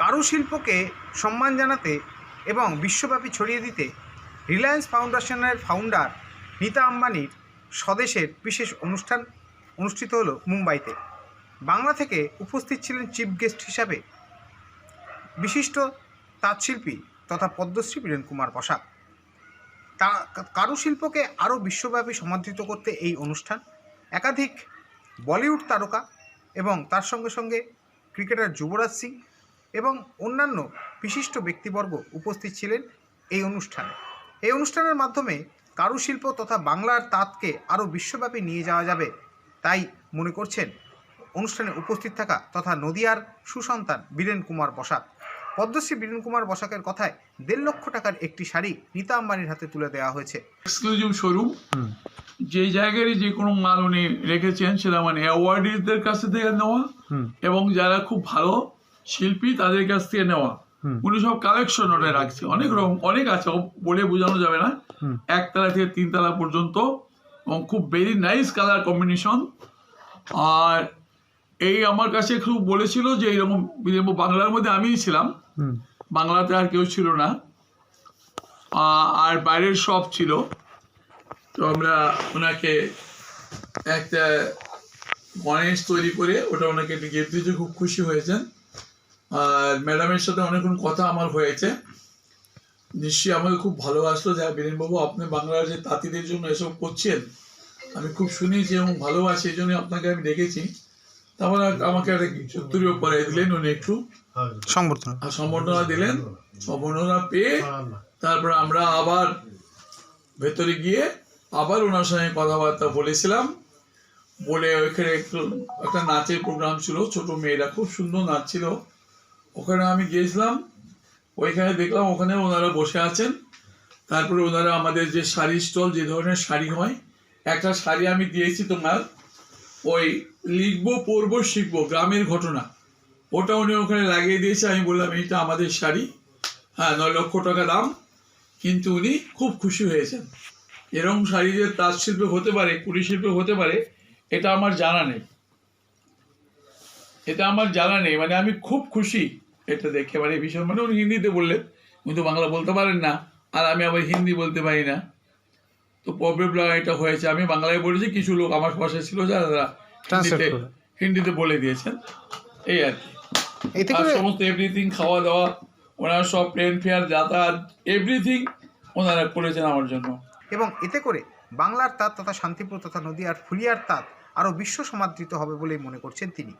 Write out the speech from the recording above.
কারুশিল্পকে সম্মান জানাতে এবং বিশ্বব্যাপী ছড়িয়ে দিতে রিলায়েন্স ফাউন্ডেশনের ফাউন্ডার নীতা আম্বানির স্বদেশের বিশেষ অনুষ্ঠান অনুষ্ঠিত হলো মুম্বাইতে। বাংলা থেকে উপস্থিত ছিলেন চিফ গেস্ট হিসাবে বিশিষ্ট তাঁতশিল্পী তথা পদ্মশ্রী বীরেন কুমার বসাক। কারুশিল্পকে আরও বিশ্বব্যাপী সমাদৃত করতে এই অনুষ্ঠান একাধিক বলিউড তারকা এবং তার সঙ্গে সঙ্গে ক্রিকেটার যুবরাজ সিং এবং অন্যান্য বিশিষ্ট ব্যক্তিবর্গ উপস্থিত ছিলেন এই অনুষ্ঠানে। এই অনুষ্ঠানের মাধ্যমে কারুশিল্প তথা বাংলার তাঁতকে আরও বিশ্বব্যাপী নিয়ে যাওয়া যাবে তাই মনে করছেন অনুষ্ঠানে উপস্থিত থাকা তথা নদিয়ার সুসন্তান বীরেন কুমার বসাক। পদ্মশ্রী বীরেন কুমার বসাকের কথায় 1.5 লক্ষ টাকার একটি শাড়ি নীতা আম্বানির হাতে তুলে দেওয়া হয়েছে। এক্সক্লুসিভ শোরুম, যে জায়গায় যে কোনো মাল উনি রেখেছেন সেটা মানে অ্যাওয়ার্ডিজদের কাছ থেকে নেওয়া এবং যারা খুব ভালো শিল্পী তাদের কাছ থেকে নেওয়া। উনি সব কালেকশন ওটা রাখছে, অনেক রকম অনেক আছে, বলে বোঝানো যাবে না। 1 তলা থেকে 3 তলা পর্যন্ত এবং খুব ভেরি নাইস কালার কম্বিনেশন। আর এই আমার কাছে খুব বলেছিল যে এইরকম বাংলার মধ্যে আমিই ছিলাম, বাংলাতে আর কেউ ছিল না, আর বাইরের সব ছিল। তো আমরা ওনাকে একটা গণেশ তৈরি করে ওটা ওনাকে গিফট দিতে খুব খুশি হয়েছেন। আর ম্যাডামের সাথে অনেকক্ষণ কথা আমার হয়েছে, নিশ্চয়ই আমাকে খুব ভালোবাসলো যে বীরেনবাবু আপনি বাংলার যে তাঁতিদের জন্য এসব করছেন আমি খুব শুনেছি এবং ভালোবাসি, এই জন্য আপনাকে আমি ডেকেছি। তারপরে আমাকে একটা চত্বরীয় পরে দিলেন উনি, একটু সম্বর্ধনা দিলেন। সম্বর্ধনা পেয়ে তারপরে আমরা আবার ভেতরে গিয়ে আবার ওনার সঙ্গে কথাবার্তা বলেছিলাম। বলে ওইখানে একটা নাচের প্রোগ্রাম ছিল, ছোট মেয়েরা খুব সুন্দর নাচছিল, ওখানে আমি গিয়েছিলাম। ওইখানে দেখলাম ওখানে ওনারা বসে আছেন। তারপরে ওনারা আমাদের যে শাড়ি স্টল, যে ধরনের শাড়ি হয়, একটা শাড়ি আমি দিয়েছি তোমার ওই লিখবো পড়বো শিখবো গ্রামের ঘটনা, ওটা উনি ওখানে লাগিয়ে দিয়েছে। আমি বললাম এইটা আমাদের শাড়ি, হ্যাঁ 9 লক্ষ টাকা দাম। কিন্তু উনি খুব খুশি হয়েছেন। এরকম শাড়ি যে তাঁত শিল্প হতে পারে, কুটির শিল্প হতে পারে, এটা আমার জানা নেই, এটা আমার জানা নেই। মানে আমি খুব খুশি এটা দেখে, মানে ভীষণ। মানে উনি হিন্দিতে বললেন, উনি তো বাংলা বলতে পারেন না, আর আমি আবার হিন্দি বলতে পারি না, তো প্রবলেম এটা হয়েছে। আমি বাংলায় বলেছি, কিছু লোক আমার পাশে ছিল যারা হিন্দিতে বলে দিয়েছেন, এই আর কি। আর সমস্ত এভরিথিং, খাওয়া দাওয়া ওনারা সব প্লেন ফেয়ার, যাতায়াত, এভরিথিং ওনারা করেছেন আমার জন্য। এবং এতে করে বাংলার তাঁত তথা শান্তিপুর তথা নদিয়ার ফুলিয়ার তাঁত আরও বিশ্ব সমাদৃত হবে বলেই মনে করছেন তিনি।